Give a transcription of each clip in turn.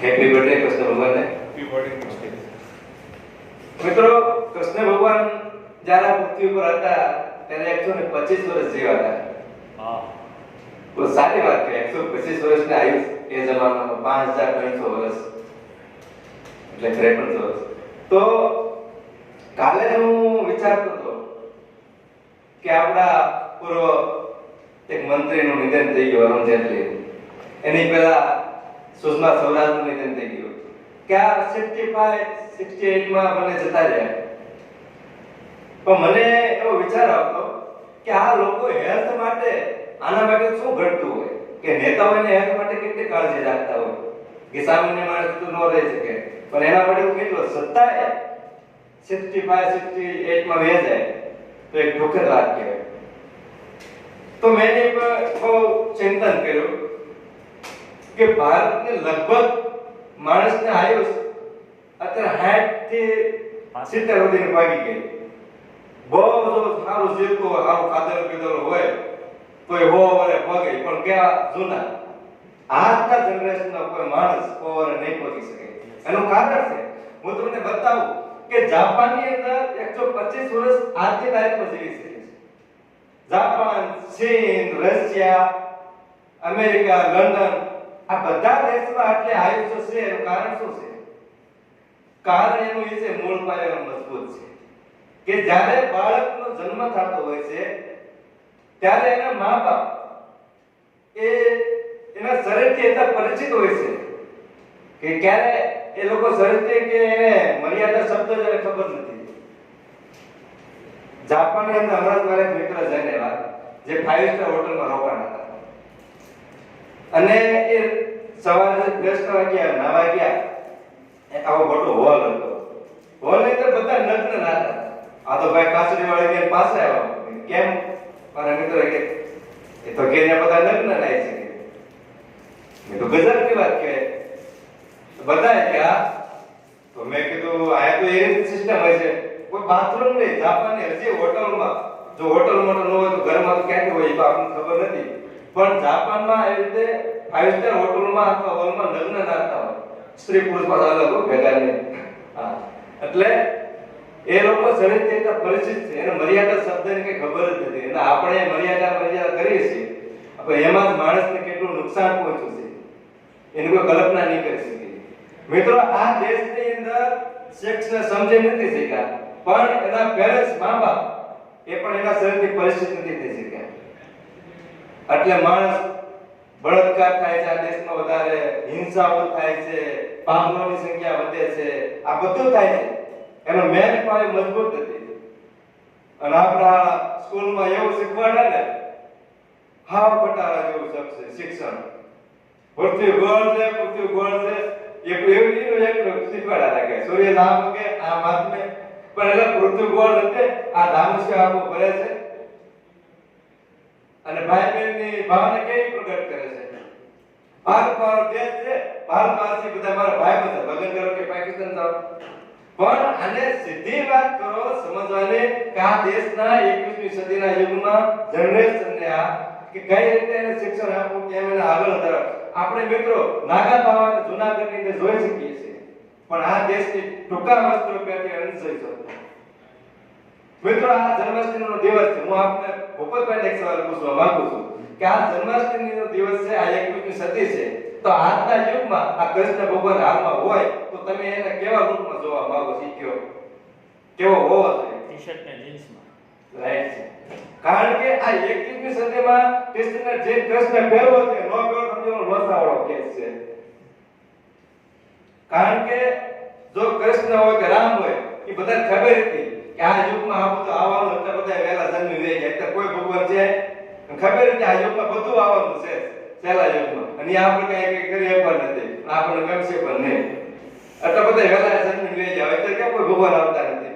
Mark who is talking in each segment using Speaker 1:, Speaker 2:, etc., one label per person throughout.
Speaker 1: Happy birthday Krishna ભગવાનને.
Speaker 2: Happy birthday Krishna.
Speaker 1: મિત્રો, કૃષ્ણ ભગવાન જ્યારે પૃથ્વી પર હતા ત્યારે 125 વર્ષ જીવ્યા હતા.
Speaker 2: હા,
Speaker 1: તો સારી વાત કે 125 વર્ષની આયુષ એ જમાનામાં 5300 વર્ષ એટલે 53 વર્ષ. તો કાલે હું વિચારતો હતો કે આપણા પૂર્વ એક મંત્રીનું નિધન થઈ ગયું, અરુણ જેટલી. એની પહેલા સુષ્મા સ્વરાજનું નિધન થઈ ગયું. કે આ 65 68 માં મને જતા રહ્યા. પણ મને એવો વિચાર આવતો કે આ લોકો હેલ્થ માટે આના માટે શું ઘટતું હોય, કે નેતાઓને હેલ્થ માટે કેટલી કાળજી રાખતા હોય કે સામાન્ય માણસ તો ન રહી શકે, પણ એના માટે કેટલો સત્તાએ 65 68 માં વહી જાય તો એક દુઃખદ વાત કહેવાય. તો મેં એની પર બહુ ચિંતન કર્યું કે ભારતને લગભગ માણસને આયુષ અત્યારે 60 થી 70 સુધીની ભાગી ગઈ. બહુ સારું જીવતું હોય, સારું ખાધેલું પીધેલું હોય તો એ હો વરે પગે, પણ કેવા જૂના આજના જનરેશનનો કોઈ માણસ હો વરે નહીં પગી શકે. એનું કારણ છે, હું તમને બતાવું કે જાપાનની અંદર 125 વર્ષ આજની તારીખમાં જીવી શકે છે. જાપાન, ચીન, રશિયા, અમેરિકા, લંડન, આ બધા દેશમાં આટલી આયુષ્ય છે. એનું કારણ શું છે? કારણ એનું એ છે, મૂળ પાયો મજબૂત છે. કે જ્યારે બાળકનો જન્મ થતો હોય છે ત્યારે એના મા-બાપ એ એના શરીરથી એટલા પરિચિત હોય છે કે ક્યારે એ લોકો શરીરથી કે એને મર્યાદા શબ્દ જયારે ખબર નથી. જાપાનની અંદર હમણાં જ મારા મિત્ર જઈને વાત જે 5 સ્ટાર હોટલમાં રોકાણા હતા અને એ સવારે 10 વાગ્યા નાવા ગયા. આવો મોટો હોલ હતો. હોલની અંદર બધા નગ્ન નાતા. આ તો ભાઈ કાચરી વાળી કે પાસે આવ્યો. કેમ? મારા મિત્ર કે એ તો કે બધા નગ્ન નાય છે. મેં તો ગજબ ની વાત કે બધાએ કે આ તો મેં કીધું આ તો એવી સિસ્ટમ હોય છે, કોઈ બાથરૂમ નહીં. જાપાનની હજી હોટલમાં, જો હોટલમાં ન હોય તો ઘરમાં તો ક્યાંથી હોય એ તો આપણને ખબર નથી, પણ જાપાનમાં એવી રીતે 5 સ્ટાર હોટલમાં અથવા હોલમાં લગ્ન નાતા હોય. સ્ત્રી પુરુષ પાછા અલગ હોય, ભેગા નહીં. હા, એટલે એ લોકો શરીરથી એટલા પરિચિત છે, એને મર્યાદા શબ્દની કઈ ખબર જ નથી. અને આપણે મર્યાદા કરીએ છીએ, આપણે એમાં જ માણસને કેટલું નુકસાન પહોંચ્યું છે એની કોઈ કલ્પના નહીં કરી શકીએ. મિત્રો, આ દેશની અંદર સેક્સને સમજી નથી શક્યા, પણ એના પેરેન્ટ્સ, મા-બાપ એ પણ એના શરીરની પરિસ્થિતિ નથી થઈ શક્યા. એટલે માણસ બળાત્કાર થાય છે આ દેશમાં, વધારે હિંસાઓ થાય છે, પાપની સંખ્યા વધે છે. આ બધું થાય છે, એનો મેન પાયો મજબૂત નથી. અને આપણા સ્કૂલમાં એવું શીખવાડે ને, હાવ પટારા જેવું શબ્દ છે શિક્ષણ. પૃથ્વી ગોળ છે, પૃથ્વી ગોળ છે, એક એવું શીખવાડા લાગે. સૂર્ય ધામ કે આ માથમે, પણ એટલે પૃથ્વી ગોળ નથી, આ ધામસ્ય આખું ભરે છે. અને ભાઈ બહેનની ભાવના કેવી પ્રગટ કરે છે. ભારત મારો દેશ છે, ભારતવાસી બધા મારા ભાઈ બધા, લગ્ન કરો કે પાકિસ્તાન જાઓ, પણ આને સીધી વાત કરો સમજવાની કે આ દેશના 21મી સદીના યુગમાં જનરેશનને આ કે કઈ રીતે એને શિક્ષણ આપવું, કેમ એને આગળ તરફ. આપણે મિત્રો નાગા બાવાને જૂનાગઢની અંદર જોઈ શકીએ છીએ, પણ આ દેશની ટૂંકા વસ્ત્રો પહેરી નથી જોઈ શકતો. મિત્રો, આ જન્માષ્ટમીનો દિવસ છે. હું આપને ભૂપતભાઈને એક સવાલ પૂછવા માંગુ છું કે આ જન્માષ્ટમીનો દિવસ છે, આ 21મી સદી છે, તો આજના યુગમાં આ કૃષ્ણ ભગવાન હાલમાં હોય તો તમે એને કેવા રૂપમાં જોવા માંગો છો? કેવો હોવો જોઈએ?
Speaker 2: ટી-શર્ટ ને જીન્સમાં.
Speaker 1: રાઈટ છે. કારણ કે આ 21મી સદીમાં કૃષ્ણ જે કૃષ્ણ પહેરવો છે, નો પહેરવો સમજો લોસાવાળો કેસ છે. કારણ કે જો કૃષ્ણ હોય કે રામ હોય, એ બધાને ખબર હતી કે આ યુગમાં આ બધું આવવાનું, એટલે બધા વહેલા જન્મી રહી ગયા. એટલે કોઈ ભગવાન છે ખબર હતી આ યુગમાં બધું આવવાનું છે પહેલા યુગમાં, અને આપણે કઈ કરી શકવા નથી, આપણને ગમશે પણ નહીં. એટલે બધા વહેલા જન્મી રહી ગયા. એટલે કેમ કોઈ ભગવાન આવતા નથી?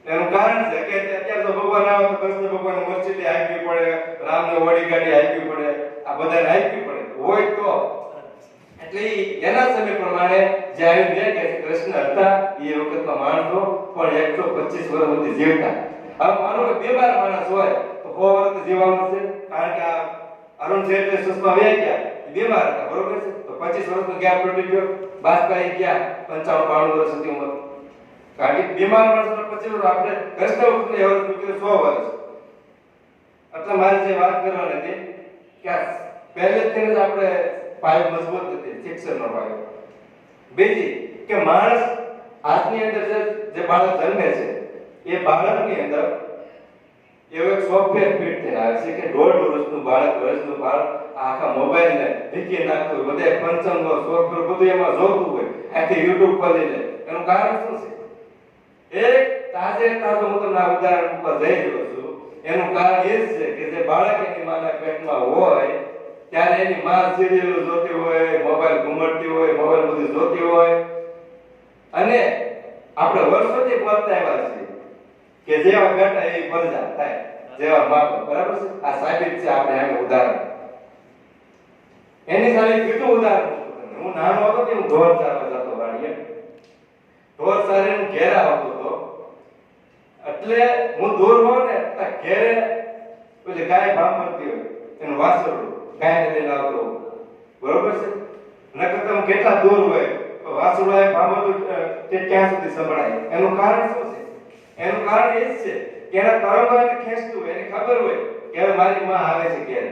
Speaker 1: એનું કારણ છે કે અત્યારે તો ભગવાન આવે તો કૃષ્ણ ભગવાન મસ્જિદે આપવી પડે, રામને વડી ગાડી આપવી પડે, આ બધાને આપવી પડે હોય તો. એટલે એના સમય પ્રમાણે જે આવ્યું કે કૃષ્ણ હતા એ વખતમાં માણસો પણ 125 વર્ષ સુધી જીવતા. હવે માનો કે બીમાર માણસ હોય તો 100 વર્ષ જીવવાનું છે, કારણ કે આ અરુણ જેટલી સુષ્મા વ્યા ગયા બીમાર હતા, બરોબર છે? તો 25 વર્ષનો ગેપ તૂટી ગયો. બાજપાઈ ગયા 55 92 વર્ષ હતી ઉંમર. કારણ કે બીમાર માણસનો 25 વર્ષ આપણે કરતા વખતે એવરેજ મૂક્યો 100 વર્ષ. એટલે મારે જે વાત કરવાની હતી કે પહેલેથી જ આપણે પાયો મજબૂત હતી, શિક્ષણનો પાયો. બીજી કે માણસ આજની અંદર જે બાળક જન્મે છે એ બાળકની અંદર એવો એક સોફ્ટવેર ફિટ થઈને આવે છે કે 1.5 વર્ષનું બાળક, વર્ષનું બાળક આખા મોબાઈલને ઢીકી નાખતું હોય, બધે પંચમનો સોફ્ટવેર બધું એમાં જોતું હોય, આથી યુટ્યુબ ખોલી લે. એનું કારણ શું છે? એક તાજો હું તમને આ ઉદાહરણ ઉપર જઈ રહ્યો છું. એનું કારણ એ જ છે કે જે બાળક એની માના પેટમાં હોય ત્યારે એની માં સિરિયલો જોતી હોય, મોબાઈલ ઘુમાડતી હોય, મોબાઈલ બધું જોતી હોય, અને આપણે વર્ષોથી બોલતા આવ્યા છીએ કે જેવા બેટા એવી પ્રજા થાય, જેવા બાપ. બરાબર છે? આ સાબિત છે આપણે આનું ઉદાહરણ. એની સામે બીજું ઉદાહરણ હું નાનો હતો કે હું ઢોર ચારવા જતો વાડીએ. ઢોર ચારે હું ઘેરા આવતો હતો, એટલે હું દૂર હોઉં ને ત્યાં ઘેરે પેલી ગાય ભાંભરતી હોય એનું વાસરડું ગાયને લઈને આવતો હોઉં. બરોબર છે? નકર તો હું કેટલા દૂર હોય વાસરડું એ ભાંભરતું તે ક્યાં સુધી સંભળાય. એનું કારણ શું છે? એનું કારણ એ જ છે કે એના તરંગો એને ખેંચતું હોય, એને ખબર હોય કે હવે મારી માં આવે છે ઘેરે.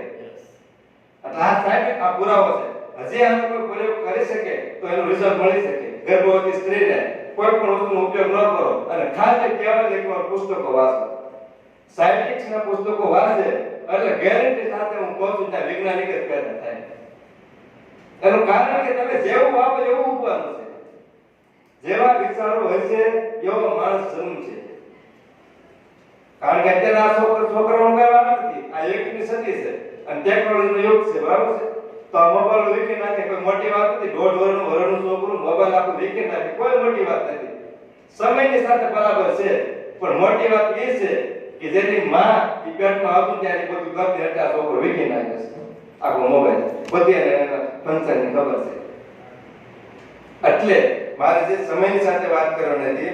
Speaker 1: એટલે આ સાહેબ આ પુરાવો છે. હજી આનો કોઈ પ્રયોગ કરી શકે તો એનું રિઝલ્ટ મળી શકે. ગર્ભવતી સ્ત્રીને કોઈ પણ વસ્તુનો ઉપયોગ ન કરો અને ખાલી કેવળ એકવાર પુસ્તકો વાંચો, સાયન્ટિફિકના પુસ્તકો વાંચે એટલે ગેરંટી સાથે હું કહું છું ત્યાં વૈજ્ઞાનિક જ પેદા થાય. એનું કારણ કે તમે જેવું વાપો એવું ઉગવાનું છે. જેવા વિચારો હશે એવો માણસ જન્મ છે. કારણ કે અત્યારે આ છોકરાઓનું કઈ વાત નથી. આ એકની સદી છે અને ટેકનોલોજીનો યુગ છે. બરાબર છે? તો આ મોબાઈલ વીખી નાખે કોઈ મોટી વાત નથી. 1.5 વર્ષનું છોકરું મોબાઈલ આખું વીખી નાખે કોઈ મોટી વાત નથી. સમયની સાથે બરાબર છે, પણ મોટી વાત એ છે કે જેની માં ઈ પેટમાં હતું ત્યારે બધું કરતી એટલે આ છોકરો વીખી નાખે છે આખો મોબાઈલ. બધી એને ફંક્શનની ખબર છે. એટલે મારે જે સમયની સાથે વાત કરવાની હતી,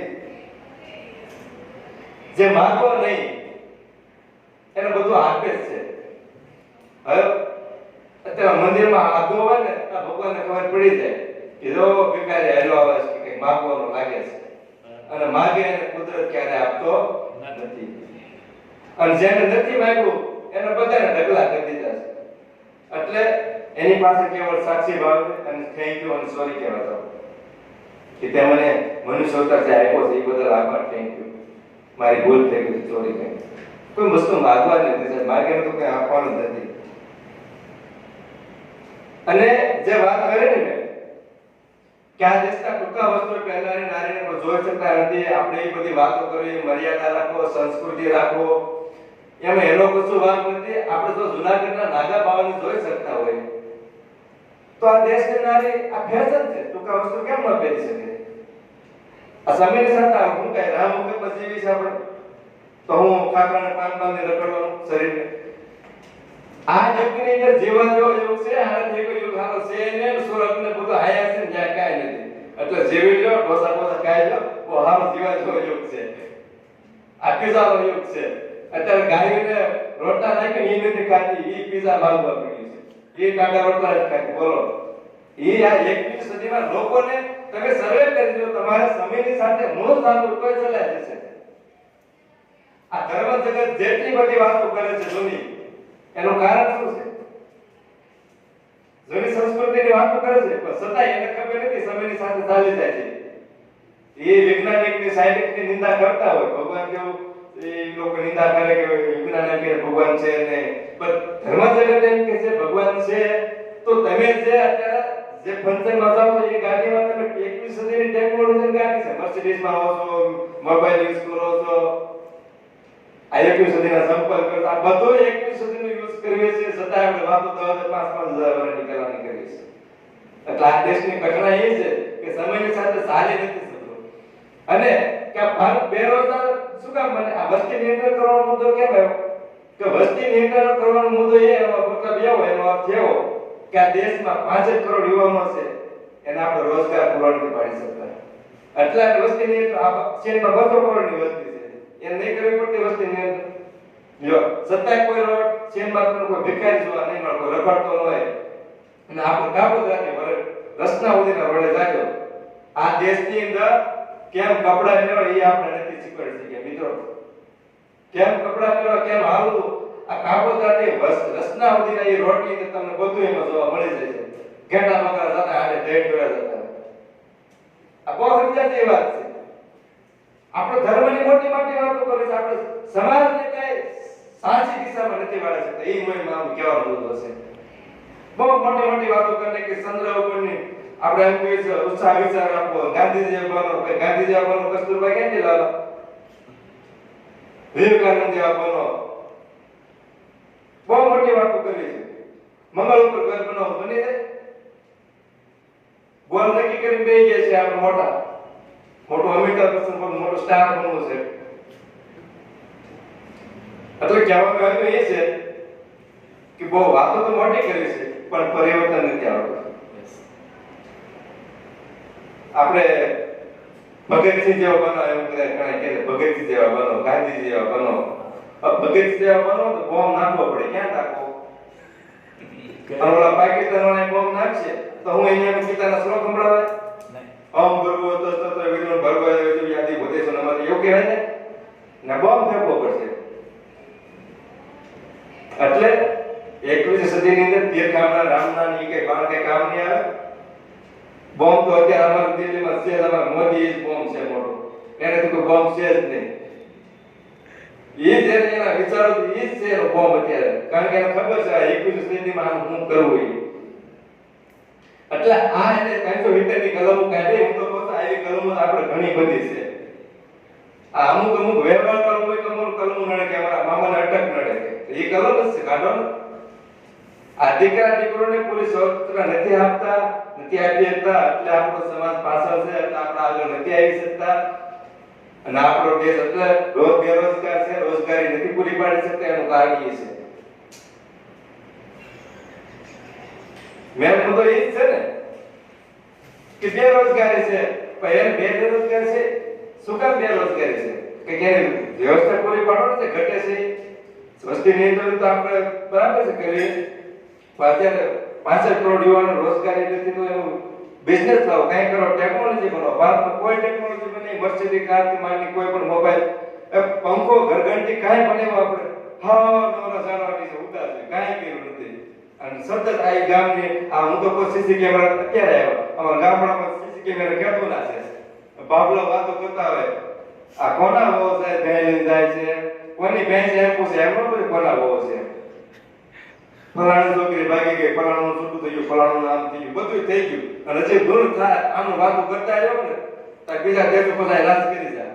Speaker 1: જે માગો નહીં એને બધું આપે જ છે. હવે અત્યારે મંદિરમાં આગો હોય ને તો ભગવાનને ખબર પડી જાય કે જો ભિખારી હેલો આવે છે કે કંઈક માગવાનું લાગે છે, અને માગે એને કુદરત ક્યારે આપતો નથી. અને જેને નથી માંગ્યું એને બધાને ઢગલા કરી દીધા છે. એટલે એની પાસે કેવળ સાક્ષી ભાવ અને થેન્ક યુ અને સોરી કહેવાતો કે તે મને મનુષ્ય અવતાર જે આપ્યો છે એ બદલ આભાર, થેન્ક યુ, મારી ભૂલ થઈ ગઈ, ચોરી થઈ. કોઈ વસ્તુ માગવાની નથી, માગે તો કઈ આપવાનું નથી. અને જે વાત કરે ને કે આ દેશના ટૂંકા વસ્ત્રો પહેરનારી નારીને કોઈ જોઈ શકતા નથી, આપણે એ બધી વાતો કરવી, મર્યાદા રાખો, સંસ્કૃતિ રાખો, એમાં એનો કશું વાંક નથી. આપણે જો જુનાગઢના નાગા બાવાને જોઈ શકતા હોય તો આ દેશની નારી આ ફેશન છે, ટૂંકા વસ્ત્રો કેમ ન પહેરી શકે? આ સમયની સાથે હું કઈ રામ વખત જીવી છે આપણે તો હું કાકરાને પાન બાંધી રખડવાનું શરીરને. આ યુગની અંદર જીવન જેવો યુગ છે, આના જેવો યુગ હારો છે ને. સુરતને બધું હાયા છે જ્યાં કાંઈ નથી. એટલે જીવી લો, ઢોસા બોસા ખાઈ લો, બહુ હારો જીવન જેવો યુગ છે. આ પીઝાનો યુગ છે. અત્યારે ગાયોને રોટલા નાખીને ઈ નથી ખાતી, ઈ પીઝા માંગવા પડી છે. ઈ કાંડા રોટલા જ ખાતી. બોલો, ઈ આ 21મી સદીમાં લોકોને તમે સર્વે કરી દો, તમારે સમયની સાથે મૂળ ચાલુ કોઈ સલાહ દેશે. આ ધર્મ જગત જેટલી બધી વાતો કરે છે જૂની, એનું કારણ શું છે? જૂની સંસ્કૃતિની વાતો કરે છે પણ છતાંય એને ખબર નથી સમયની સાથે ચાલી જાય છે. એ વૈજ્ઞાનિકની સાયન્ટિફિકની નિંદા કરતા હોય, ભગવાન કેવું એ લોકો નિંદા કરે કે વિજ્ઞાન કે ભગવાન છે ને, પણ ધર્મ જગત એમ કે છે ભગવાન છે. તો તમે જે અત્યારે જે ફંક્શનમાં જાઓ છો એ ગાડીમાં તમે 21મી સદીની ટેકનોલોજીની ગાડી છે, મર્સિડીઝમાં આવો છો, મોબાઈલ યુઝ કરો છો, આ 21મી સદીના સંપર્ક કરો, આ બધું 21મી સદીનો યુઝ કરીએ છીએ, છતાં આપણે વાતો 10,000 5,000 વર્ષની કરવાની કરીએ છીએ. એટલે આ દેશની ઘટના એ છે કે સમયની સાથે ચાલી નથી શકતો. અને કે ભારત બેરોજગાર શું કામ બને? આ વસ્તી નિયંત્રણ કરવાનો મુદ્દો કેમ આવ્યો? કે વસ્તી નિયંત્રણ કરવાનો મુદ્દો એ મતલબ એવો, એનો અર્થ એવો કે આ દેશમાં 5 કરોડ યુવાનો છે, એને આપણે રોજગાર પૂરો નથી પાડી શકતા. એટલે વસ્તી નિયંત્રણ આ ચીનમાં 200 કરોડની વસ્તી છે, એને નહીં કરવી પડતી વસ્તી નિયંત્રણ. જો છતાંય કોઈ ચીનમાં તમને કોઈ ભિખારી જોવા નહીં મળે, કોઈ રખડતો ન હોય, અને આપણે કાબોદ્રાથી રસના સુધીના રોડે જાજો. આ દેશની અંદર કેમ કપડા પહેરવા એ આપણે નથી શીખવાડી શકીએ મિત્રો. કેમ કપડા પહેરવા, કેમ હાલવું, આ કાબોદ્રાથી રસના સુધીના એ રોડની અંદર તમને બધું એમાં જોવા મળી જાય છે. ઘેટા બકરા જતા હાલે ઢેર ઢોળા જતા. આ બહુ સમજાતી વાત છે. આપણે ધર્મની મોટી મોટી વાતો કરે છે, આપણે સમાજને કઈ સાચી દિશામાં નથી વાળે છે. એ મને મારું કહેવાનું હતું હશે. બહુ મોટી મોટી વાતો કરે કે ચંદ્ર ઉપરની આપણે એમ કહીએ છીએ ઉત્સાહ વિચાર આપવો, ગાંધીજી બનો, ગાંધીજી બનો, કસ્તુરબા ક્યાંથી લાવો, વિવેકાનંદ જેવા બનો. બહુ મોટી વાતો કરી છે. મંગળ ઉપર ઘર બનાવો બની જાય. ગોલ નક્કી કરીને બેસી ગયા છે આપણે મોટો અમિતાભ બચ્ચન પર મોટો સ્ટાર બનવો છે. એટલે કહેવામાં આવ્યું એ છે કે બહુ વાતો તો મોટી કરી છે પણ પરિવર્તન નથી આવતું. આપણે ભગતસિંહ જેવા બનો એમ ઘણા કહે ભગતસિંહ જેવા બનો, ગાંધીજી જેવા બનો. ભગતસિંહ જેવા બનો તો બોમ્બ નાખવો પડે. ક્યાં નાખવો? ઓલા પાકિસ્તાન વાળા બોમ્બ નાખશે તો હું અહીંયા ગીતાના શ્લોક સંભળાવે ઓમ ભર્ગો તત્ર વિદ્રો ભર્ગો યાદી ભૂતેશો નમઃ એવું કહેવાય ને. ને બોમ્બ ફેંકવો પડશે. એટલે 21મી સદીની અંદર તીરકામના રામના ની કે બાણ કે કામ નહીં આવે. બોમ્બ તો અત્યારે અમારા દિલ્હીમાં છે, અમારા મોદી જ બોમ્બ છે મોટો. એને તો કોઈ બોમ્બ છે જ નહીં. એ જે એના વિચારો એ જ છે એનો બોમ્બ અત્યારે. કારણ કે એને ખબર છે 21મી સદીમાં આનું શું કરવું એ. એટલે આ એને 370 ની કલમો કાઢી. હું તો કહું આવી કલમો આપણે ઘણી બધી છે. આ અમુક વ્યવહાર કલમો હોય તો કલમો નડે કે અમારા મામાને અટક નડે કે એ કલમ જ છે. કાઢો ને. આ દીકરોને પૂરી સ્વતંત્રતા નથી આપતા, નથી આપી શકતા. એટલે આપણો સમાજ પાછળ છે. એટલે આપણે આગળ નથી આવી શકતા. અને આપણો દેશ એટલે બેરોજગાર છે, રોજગારી નથી પૂરી પાડી શકતા. એનું કારણ એ છે. મેં તો એ જ છે ને કે બેરોજગારી છે. પણ એ બેરોજગારી છે શું કામ બેરોજગારી છે? કે ક્યારે વ્યવસ્થા પૂરી પાડવાની છે, ઘટે છે. વસ્તી નિયંત્રણ તો આપણે બરાબર છે કરીએ. અત્યારે 65 કરોડ યુવાનો રોજગારી નથી તો એનું બિઝનેસ લાવો, કઈ કરો, ટેકનોલોજી બનાવો. ભારતમાં કોઈ ટેકનોલોજી બની મર્સિડીઝ કારથી માંડી કોઈ પણ મોબાઈલ, પંખો, ઘરઘંટી કાંઈ બનાવ્યો આપણે નવરા જાળવાની છે, ઉદાસ છે, કાંઈ કર્યું નથી. અને સતત આ ગામની આ હું તો કોઈ સીસી કેમેરા અત્યારે આવ્યો અમારા ગામડામાં સીસી કેમેરા કેતો ના છે. બાબલા વાતો કરતા હોય આ કોના હોવો છે, ભેં લઈને જાય છે, કોની ભેં છે એમ પૂછે, એમ ન કોના હોવો છે. ફલાણી છોકરી ભાગી ગઈ, ફલાણું છૂટું થઈ ગયું, ફલાણું નામ થઈ ગયું, બધું થઈ ગયું. અને હજી દૂર થાય આનું વાતો કરતા રહ્યો ને તો બીજા દેશો બધા રાજ કરી જાય.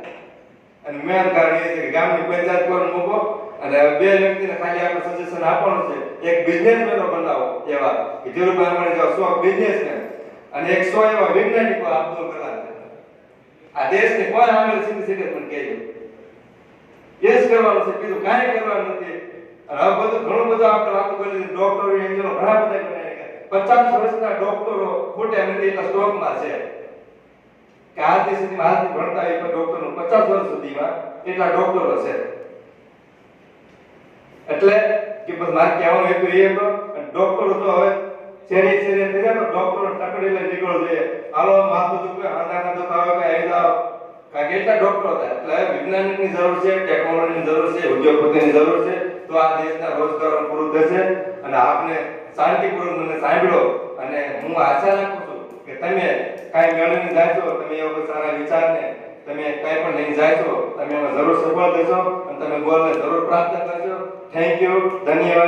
Speaker 1: અને મેન કારણ એ છે કે ગામની પંચાયત પર મૂકો અને બે વ્યક્તિને ખાલી આપણે સજેશન આપવાનું છે. એક બિઝનેસમેનો બનાવો એવા કે ધીરુભાઈ અંબાણી જેવા 100 બિઝનેસમેન અને 100 એવા વૈજ્ઞાનિકો અબ્દુલ કલામ. આ દેશને કોઈ આંગળ સીધી પણ કહેજો એ જ કરવાનું છે, બીજું કાંઈ કરવાનું નથી. અને હવે બધું ઘણું બધું આપણે વાતો કરી, ડોક્ટરો એન્જિનિયરો ઘણા બધા બનાવી 50 વર્ષના ડોક્ટરો ખોટા નથી એટલા સ્ટોકમાં છે કે આજની સુધીમાં આજની ભણતા એ ડોક્ટરનું 50 વર્ષ સુધીમાં એટલા ડોક્ટરો છે. એટલે કે બસ મારે કહેવાનું હતું એ હતો. ડોક્ટરો તો હવે શેરી થઈ જાય તો ડોક્ટરો ટકડી લઈને નીકળો જોઈએ. હાલો માથું દુખે, હાંધાના દુખાવે કે આવી જાઓ, કારણ કે એટલા ડોક્ટરો હતા. એટલે વિજ્ઞાનની જરૂર છે, ટેકનોલોજીની જરૂર છે, ઉદ્યોગપતિની જરૂર છે. તો આ દેશના રોજગારો પૂરું થશે. અને આપને શાંતિપૂર્વક મને સાંભળો અને હું આશા રાખું છું કે તમે કાંઈ મેળવીને જાય છો, તમે એવા કોઈ સારા વિચારને તમે કાંઈ પણ લઈને જાય છો, તમે એમાં જરૂર સફળ થશો અને તમે ગોલને જરૂર પ્રાપ્ત કરશો. થેન્ક યુ, ધન્યવાદ.